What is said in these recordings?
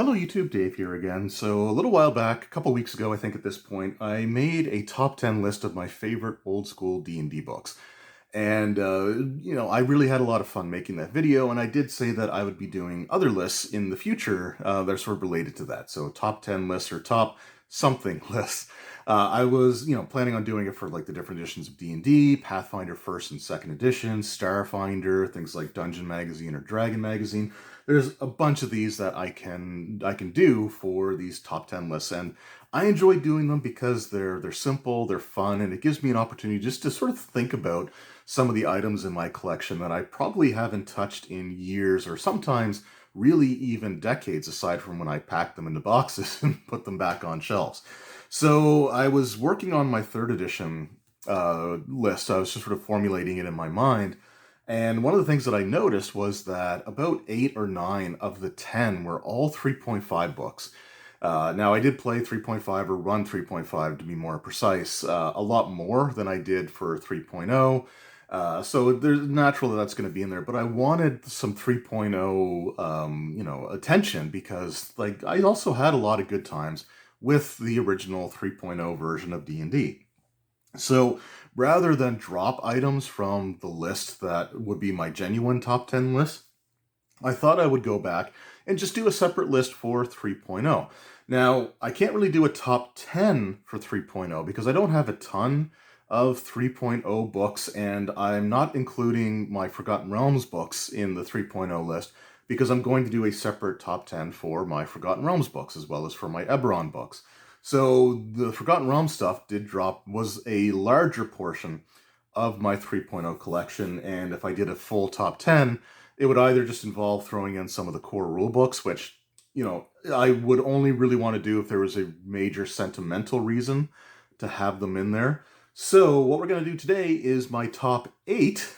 Hello YouTube, Dave here again. So a little while back, a couple weeks ago I think at this point, I made a top 10 list of my favorite old school D&D books. And, I really had a lot of fun making that video, and I did say that I would be doing other lists in the future that are sort of related to that. So top 10 lists or top something lists. I was, planning on doing it for like the different editions of D&D, Pathfinder 1st and 2nd edition, Starfinder, things like Dungeon Magazine or Dragon Magazine. There's a bunch of these that I can do for these top 10 lists, and I enjoy doing them because they're simple, they're fun, and it gives me an opportunity just to sort of think about some of the items in my collection that I probably haven't touched in years or sometimes really even decades, aside from when I packed them into boxes and put them back on shelves. So I was working on my third edition list. I was just sort of formulating it in my mind. And one of the things that I noticed was that about 8 or 9 of the 10 were all 3.5 books. Now, I did play 3.5 or run 3.5 to be more precise, a lot more than I did for 3.0. So there's natural that that's going to be in there, but I wanted some 3.0, attention because, like, I also had a lot of good times with the original 3.0 version of D&D. So rather than drop items from the list that would be my genuine top 10 list, I thought I would go back and just do a separate list for 3.0. Now, I can't really do a top 10 for 3.0 because I don't have a ton of 3.0 books, and I'm not including my Forgotten Realms books in the 3.0 list because I'm going to do a separate top 10 for my Forgotten Realms books as well as for my Eberron books. So the Forgotten Realms stuff was a larger portion of my 3.0 collection, and if I did a full top 10, it would either just involve throwing in some of the core rule books, which, I would only really want to do if there was a major sentimental reason to have them in there. So what we're going to do today is my top 8,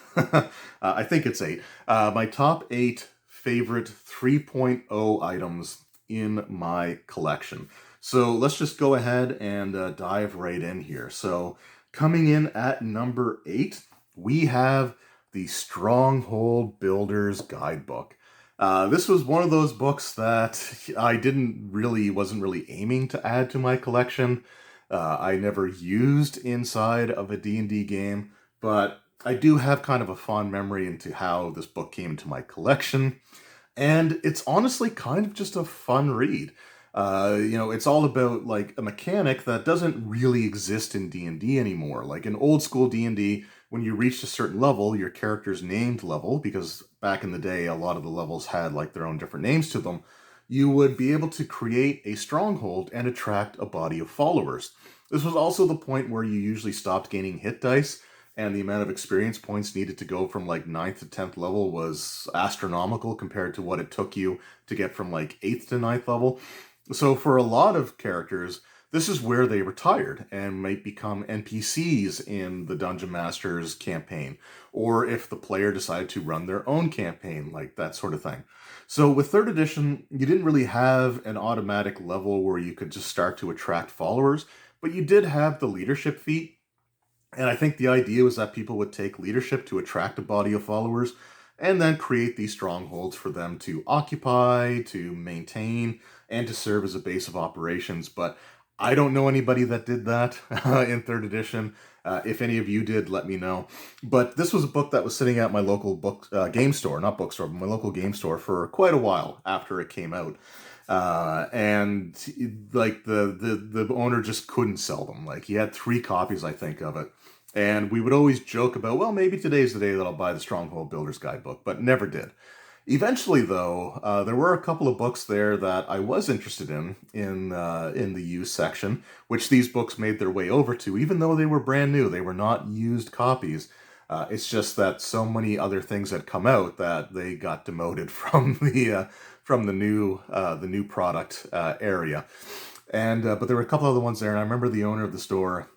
I think it's 8, my top 8 favorite 3.0 items in my collection. So let's just go ahead and dive right in here. So coming in at number 8, we have the Stronghold Builder's Guidebook. This was one of those books that I wasn't really aiming to add to my collection. I never used inside of a D&D game, but I do have kind of a fond memory into how this book came into my collection. And it's honestly kind of just a fun read. It's all about like a mechanic that doesn't really exist in D&D anymore. Like in old school D&D, when you reached a certain level, your character's named level, because back in the day, a lot of the levels had like their own different names to them, you would be able to create a stronghold and attract a body of followers. This was also the point where you usually stopped gaining hit dice, and the amount of experience points needed to go from like 9th to 10th level was astronomical compared to what it took you to get from like 8th to 9th level. So for a lot of characters, this is where they retired and might become NPCs in the Dungeon Master's campaign, or if the player decided to run their own campaign, like that sort of thing. So with 3rd edition, you didn't really have an automatic level where you could just start to attract followers, but you did have the leadership feat. And I think the idea was that people would take leadership to attract a body of followers and then create these strongholds for them to occupy, to maintain, and to serve as a base of operations. But I don't know anybody that did that in 3rd edition. If any of you did, let me know. But this was a book that was sitting at my local game store, not bookstore, but my local game store for quite a while after it came out. And like the owner just couldn't sell them. Like he had 3 copies, I think, of it. And we would always joke about, well, maybe today's the day that I'll buy the Stronghold Builder's Guidebook, but never did. Eventually, though, there were a couple of books there that I was interested in the used section, which these books made their way over to, even though they were brand new. They were not used copies. It's just that so many other things had come out that they got demoted from the new product area. And but there were a couple other ones there, and I remember the owner of the store.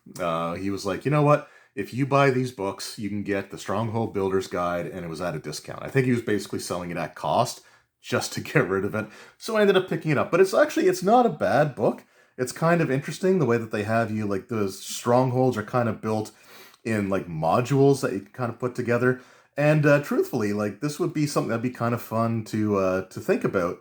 He was like, you know what? If you buy these books, you can get the Stronghold Builder's Guide, and it was at a discount. I think he was basically selling it at cost just to get rid of it. So I ended up picking it up. But it's not a bad book. It's kind of interesting the way that they have you, like the strongholds are kind of built in like modules that you can kind of put together. And truthfully, like this would be something that'd be kind of fun to think about.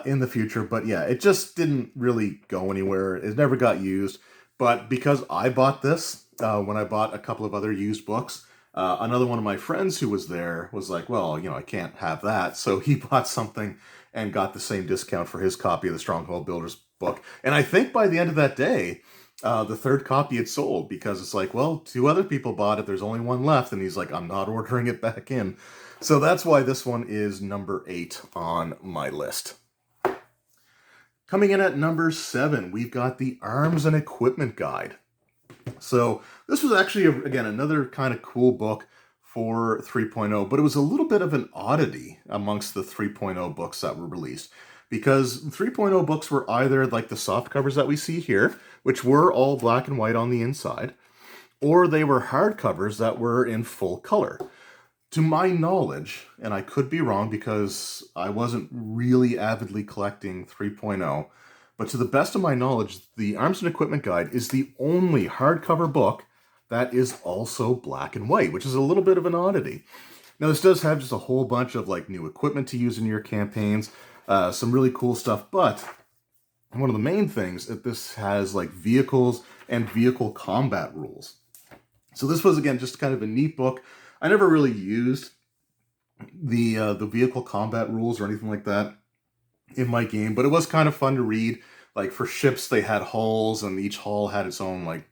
in the future. But yeah, it just didn't really go anywhere. It never got used. But because I bought this, when I bought a couple of other used books, another one of my friends who was there was like, well, I can't have that. So he bought something and got the same discount for his copy of the Stronghold Builders book. And I think by the end of that day, the third copy had sold, because it's like, well, two other people bought it. There's only one left. And he's like, I'm not ordering it back in. So that's why this one is number 8 on my list. Coming in at number 7, we've got the Arms and Equipment Guide. So this was actually, again, another kind of cool book for 3.0, but it was a little bit of an oddity amongst the 3.0 books that were released, because 3.0 books were either like the soft covers that we see here, which were all black and white on the inside, or they were hardcovers that were in full color. To my knowledge, and I could be wrong because I wasn't really avidly collecting 3.0, but to the best of my knowledge, the Arms and Equipment Guide is the only hardcover book that is also black and white, which is a little bit of an oddity. Now, this does have just a whole bunch of like new equipment to use in your campaigns, some really cool stuff, but one of the main things that this has like vehicles and vehicle combat rules. So this was, again, just kind of a neat book. I never really used the vehicle combat rules or anything like that in my game, but it was kind of fun to read. Like for ships, they had hulls, and each hull had its own like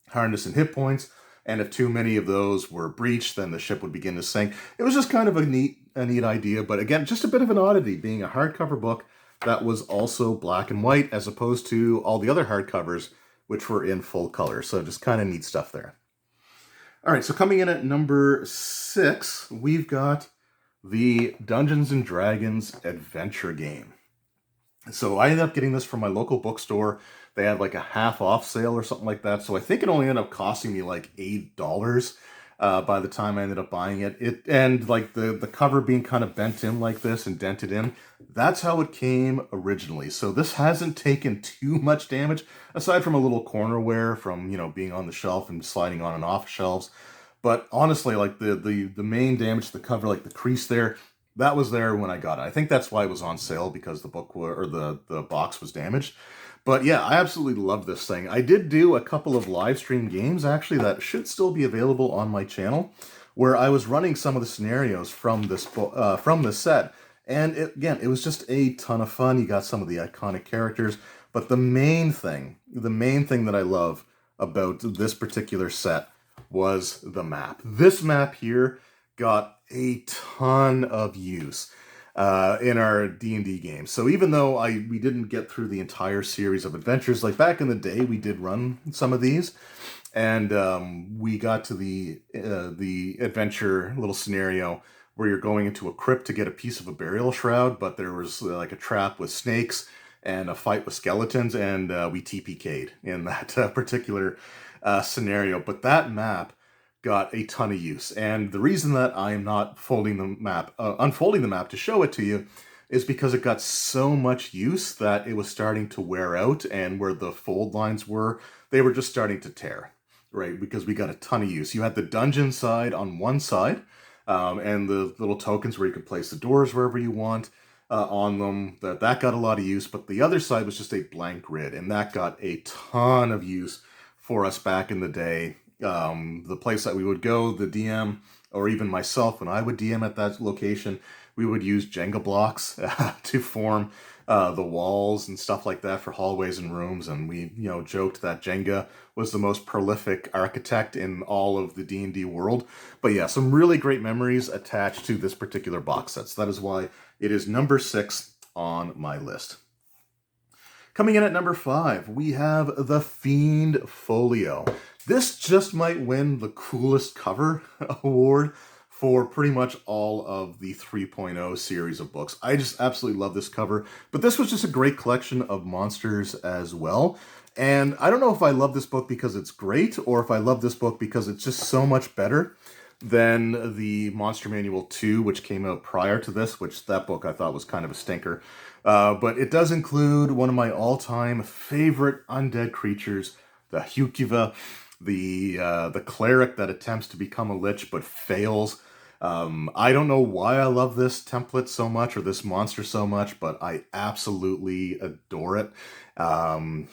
harness and hit points. And if too many of those were breached, then the ship would begin to sink. It was just kind of a neat idea, but again, just a bit of an oddity, being a hardcover book that was also black and white, as opposed to all the other hardcovers, which were in full color. So just kind of neat stuff there. All right, so coming in at number 6, we've got the Dungeons & Dragons adventure game. So I ended up getting this from my local bookstore. They had like a half off sale or something like that. So I think it only ended up costing me like $8 by the time I ended up buying it. And like the cover being kind of bent in like this and dented in, that's how it came originally. So this hasn't taken too much damage, aside from a little corner wear from, being on the shelf and sliding on and off shelves. But honestly, like the main damage to the cover, like the crease there, that was there when I got it. I think that's why it was on sale, because the book or the box was damaged. But yeah, I absolutely love this thing. I did do a couple of live stream games, actually, that should still be available on my channel, where I was running some of the scenarios from this set. And it was just a ton of fun. You got some of the iconic characters. But the main thing that I love about this particular set was the map. This map here got a ton of use in our D&D games. So even though we didn't get through the entire series of adventures, like back in the day, we did run some of these, and we got to the adventure little scenario where you're going into a crypt to get a piece of a burial shroud, but there was like a trap with snakes and a fight with skeletons, and we TPK'd in that particular scenario. But that map got a ton of use, and the reason that I am not unfolding the map to show it to you is because it got so much use that it was starting to wear out, and where the fold lines were, they were just starting to tear, right? Because we got a ton of use. You had the dungeon side on one side, and the little tokens where you could place the doors wherever you want on them. That got a lot of use, but the other side was just a blank grid, and that got a ton of use for us back in the day. The place that we would go, the DM, or even myself, when I would DM at that location, we would use Jenga blocks to form the walls and stuff like that for hallways and rooms. And we, joked that Jenga was the most prolific architect in all of the D&D world. But yeah, some really great memories attached to this particular box set. So that is why it is number 6 on my list. Coming in at number 5, we have the Fiend Folio. This just might win the coolest cover award for pretty much all of the 3.0 series of books. I just absolutely love this cover, but this was just a great collection of monsters as well. And I don't know if I love this book because it's great, or if I love this book because it's just so much better than the Monster Manual 2, which came out prior to this, which that book I thought was kind of a stinker. But it does include one of my all-time favorite undead creatures, the Hukiva, the cleric that attempts to become a lich but fails. I don't know why I love this template so much or this monster so much, but I absolutely adore it. And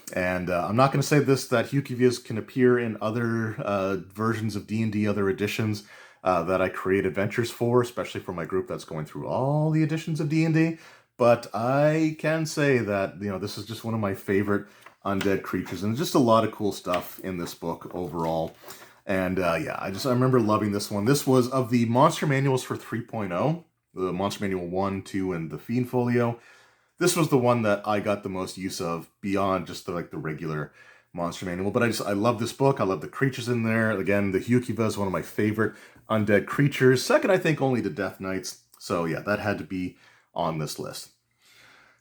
I'm not going to say this that Hukivias can appear in other versions of D&D, other editions that I create adventures for, especially for my group that's going through all the editions of D&D. But I can say that, this is just one of my favorite undead creatures, and just a lot of cool stuff in this book overall. And yeah, I remember loving this one. This was of the monster manuals for 3.0, the Monster Manual 1, 2, and the Fiend Folio. This was the one that I got the most use of beyond just the regular monster manual. But I love this book. I love the creatures in there. Again, the Hukiva is one of my favorite undead creatures. Second, I think, only to Death Knights. So yeah, that had to be on this list.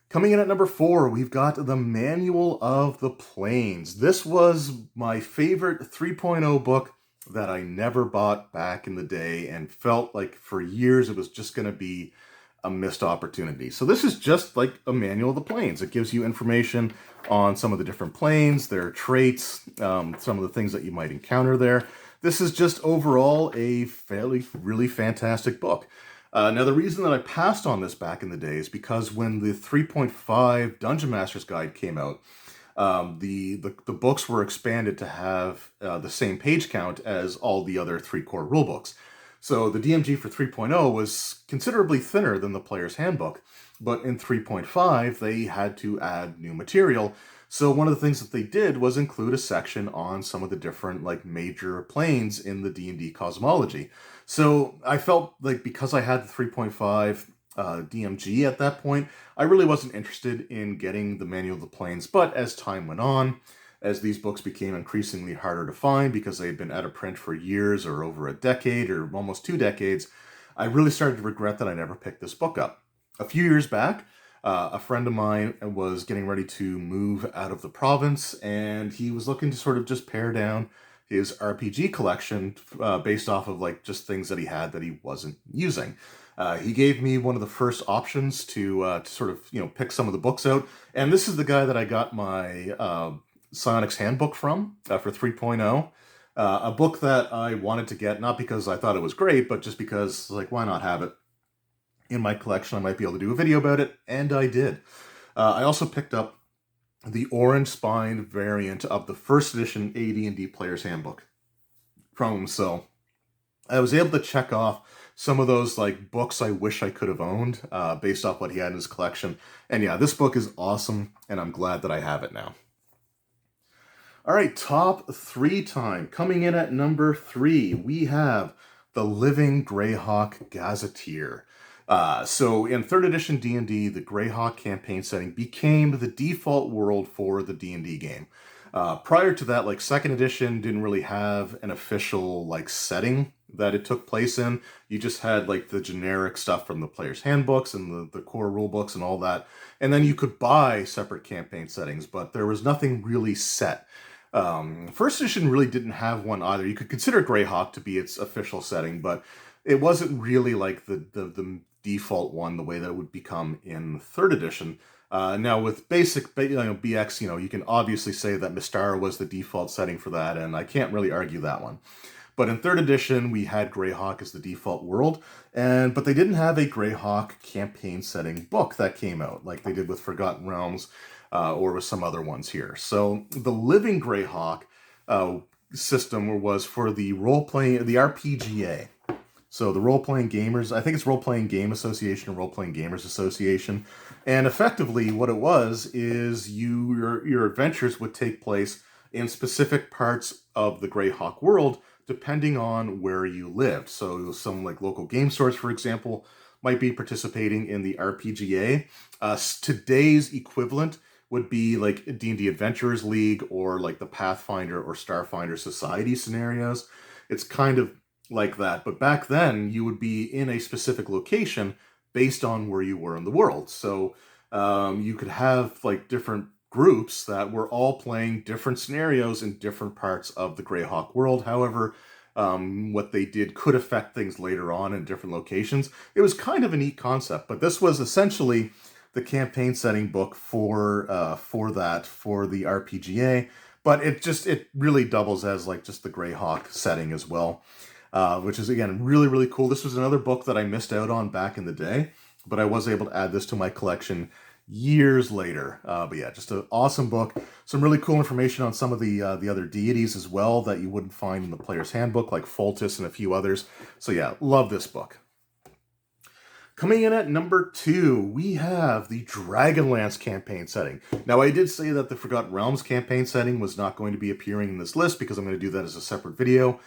Coming in at number 4, we've got the Manual of the Planes. This was my favorite 3.0 book that I never bought back in the day and felt like for years it was just going to be a missed opportunity. So this is just like a Manual of the Planes. It gives you information on some of the different planes, their traits, some of the things that you might encounter there. This is just overall a really fantastic book. Now, the reason that I passed on this back in the day is because when the 3.5 Dungeon Master's Guide came out, the books were expanded to have the same page count as all the other 3 core rulebooks. So the DMG for 3.0 was considerably thinner than the Player's Handbook, but in 3.5 they had to add new material. So one of the things that they did was include a section on some of the different major planes in the D&D cosmology. So I felt like because I had the 3.5 DMG at that point, I really wasn't interested in getting the Manual of the Planes. But as time went on, as these books became increasingly harder to find because they had been out of print for years or over a decade or almost 2 decades, I really started to regret that I never picked this book up. A few years back, a friend of mine was getting ready to move out of the province, and he was looking to sort of just pare down his RPG collection based off of just things that he had that he wasn't using. He gave me one of the first options to sort of pick some of the books out, and this is the guy that I got my Psionics Handbook from for 3.0. A book that I wanted to get, not because I thought it was great, but just because, why not have it in my collection? I might be able to do a video about it, and I did. I also picked up the orange spine variant of the first edition AD&D Player's Handbook from him, so I was able to check off some of those books I wish I could have owned based off what he had in his collection. And yeah, this book is awesome, and I'm glad that I have it now. All right, top 3 time. Coming in at number 3, we have the Living Greyhawk Gazetteer. So in 3rd edition D&D, the Greyhawk campaign setting became the default world for the D&D game. Prior to that, 2nd edition didn't really have an official setting that it took place in. You just had the generic stuff from the player's handbooks and the core rule books and all that. And then you could buy separate campaign settings, but there was nothing really set. 1st edition really didn't have one either. You could consider Greyhawk to be its official setting, but it wasn't really the default one the way that it would become in 3rd edition. Now with basic BX, you can obviously say that Mystara was the default setting for that, and I can't really argue that one. But in 3rd edition, we had Greyhawk as the default world, but they didn't have a Greyhawk campaign setting book that came out like they did with Forgotten Realms or with some other ones here. So the Living Greyhawk system was for the role-playing, the RPGA. So the Role-Playing Gamers, I think it's Role-Playing Game Association or Role-Playing Gamers Association. And effectively what it was is your adventures would take place in specific parts of the Greyhawk world depending on where you lived. So some local game stores, for example, might be participating in the RPGA. Today's equivalent would be D&D Adventurers League or the Pathfinder or Starfinder Society scenarios. It's kind of like that, but back then you would be in a specific location based on where you were in the world. So you could have different groups that were all playing different scenarios in different parts of the Greyhawk world. However, what they did could affect things later on in different locations. It was kind of a neat concept, but this was essentially the campaign setting book for the RPGA, but it really doubles as just the Greyhawk setting as well. which is, again, really, really cool. This was another book that I missed out on back in the day, but I was able to add this to my collection years later. But yeah, just an awesome book. Some really cool information on some of the other deities as well that you wouldn't find in the player's handbook, like Foltis and a few others. So yeah, love this book. Coming in at number 2, we have the Dragonlance campaign setting. Now, I did say that the Forgotten Realms campaign setting was not going to be appearing in this list because I'm going to do that as a separate video.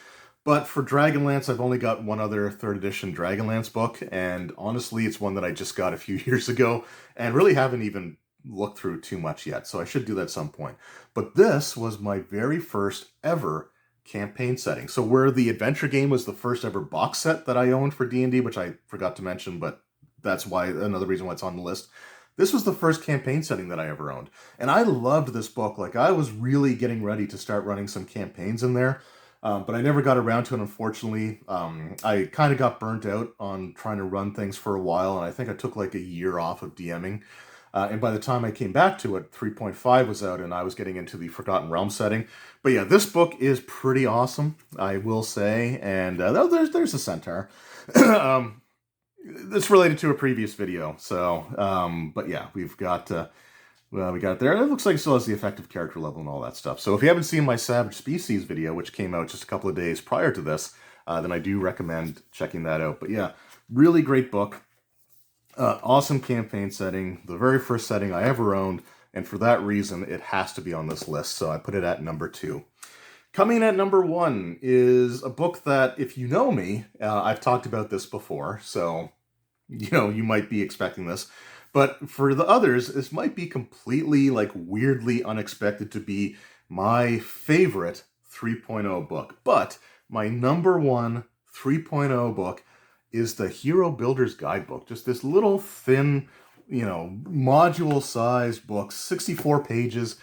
But for Dragonlance, I've only got one other 3rd edition Dragonlance book, and honestly, it's one that I just got a few years ago and really haven't even looked through too much yet, so I should do that at some point. But this was my very first ever campaign setting. So where the adventure game was the first ever box set that I owned for D&D, which I forgot to mention, but that's why another reason why it's on the list. This was the first campaign setting that I ever owned. And I loved this book. Like, I was really getting ready to start running some campaigns in there. But I never got around to it, unfortunately. I kind of got burnt out on trying to run things for a while, and I think I took like a year off of DMing. And by the time I came back to it, 3.5 was out, and I was getting into the Forgotten Realms setting. But yeah, this book is pretty awesome, I will say. And there's a centaur. It's related to a previous video. So, but yeah, we've got... well, we got it there. It looks like it still has the effective character level and all that stuff. So if you haven't seen my Savage Species video, which came out just a couple of days prior to this, then I do recommend checking that out. But yeah, really great book. Awesome campaign setting. The very first setting I ever owned. And for that reason, it has to be on this list. So I put it at number 2. Coming in at number 1 is a book that, if you know me, I've talked about this before. So, you know, you might be expecting this. But for the others, this might be completely, like, weirdly unexpected to be my favorite 3.0 book. But my number 1 3.0 book is the Hero Builder's Guidebook. Just this little thin, you know, module-sized book, 64 pages.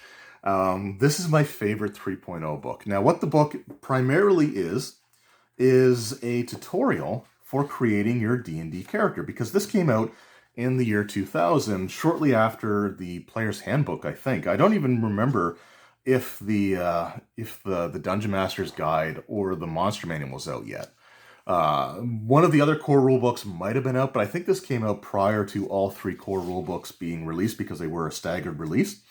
This is my favorite 3.0 book. Now, what the book primarily is a tutorial for creating your D&D character, because this came out in the year 2000, shortly after the Player's Handbook, I think. I don't even remember if the Dungeon Master's Guide or the Monster Manual was out yet. One of the other core rulebooks might have been out, but I think this came out prior to all 3 core rulebooks being released because they were a staggered release.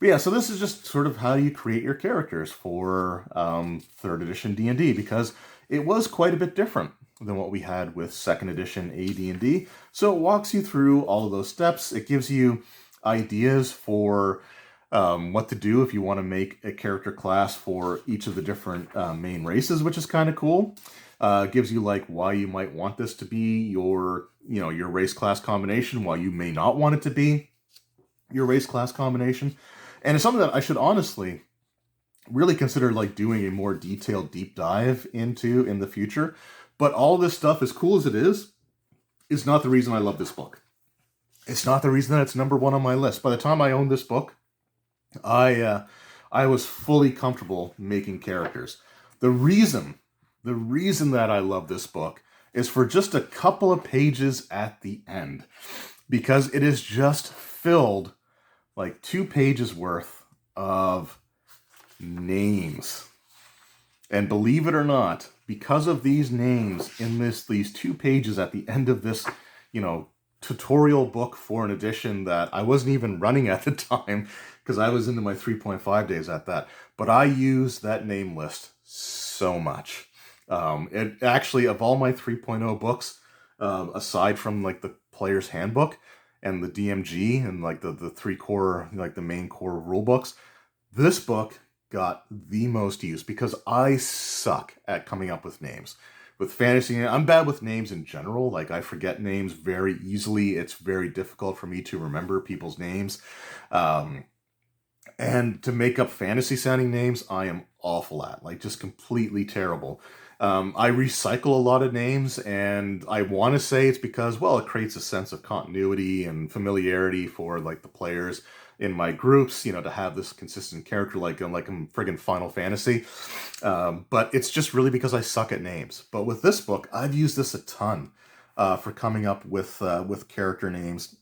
But yeah, so this is just sort of how you create your characters for 3rd edition D&D, because it was quite a bit different than what we had with 2nd edition AD&D. So it walks you through all of those steps. It gives you ideas for what to do if you want to make a character class for each of the different main races, which is kind of cool. Gives you like why you might want this to be your race class combination, why you may not want it to be your race class combination. And it's something that I should honestly really consider like doing a more detailed deep dive into in the future. But all this stuff, as cool as it is not the reason I love this book. It's not the reason that it's number 1 on my list. By the time I owned this book, I was fully comfortable making characters. The reason that I love this book is for just a couple of pages at the end, because it is just filled like 2 pages worth of names. And believe it or not, because of these names in these 2 pages at the end of this, you know, tutorial book for an edition that I wasn't even running at the time, because I was into my 3.5 days at that. But I used that name list so much. It actually, of all my 3.0 books, aside from like the Player's Handbook and the DMG and like the 3 core, like the main core rule books, this book got the most use because I suck at coming up with names. With fantasy, I'm bad with names in general. Like, I forget names very easily. It's very difficult for me to remember people's names. And to make up fantasy-sounding names, I am awful at. Like, just completely terrible. I recycle a lot of names, and I want to say it's because, well, it creates a sense of continuity and familiarity for, like, the players in my groups, you know, to have this consistent character like I'm friggin' Final Fantasy. But it's just really because I suck at names. But with this book, I've used this a ton for coming up with character names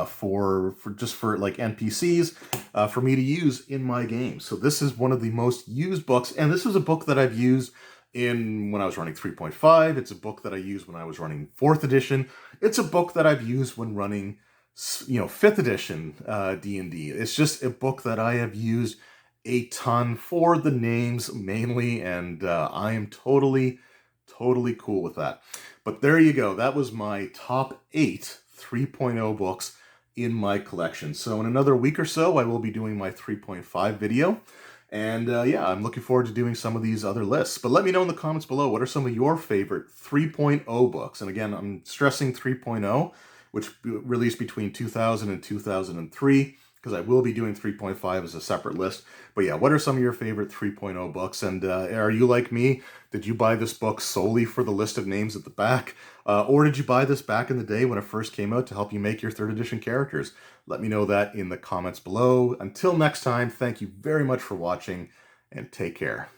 for like NPCs for me to use in my game. So this is one of the most used books, and this is a book that I've used when I was running 3.5. It's a book that I used when I was running 4th edition. It's a book that I've used when running 5th edition D&D. It's just a book that I have used a ton for the names mainly, and I am totally cool with that. But there you go. That was my top 8 3.0 books in my collection. So in another week or so, I will be doing my 3.5 video. And yeah, I'm looking forward to doing some of these other lists. But let me know in the comments below, what are some of your favorite 3.0 books? And again, I'm stressing 3.0, which released between 2000 and 2003, because I will be doing 3.5 as a separate list. But yeah, what are some of your favorite 3.0 books? And are you like me? Did you buy this book solely for the list of names at the back? Or did you buy this back in the day when it first came out to help you make your 3rd edition characters? Let me know that in the comments below. Until next time, thank you very much for watching, and take care.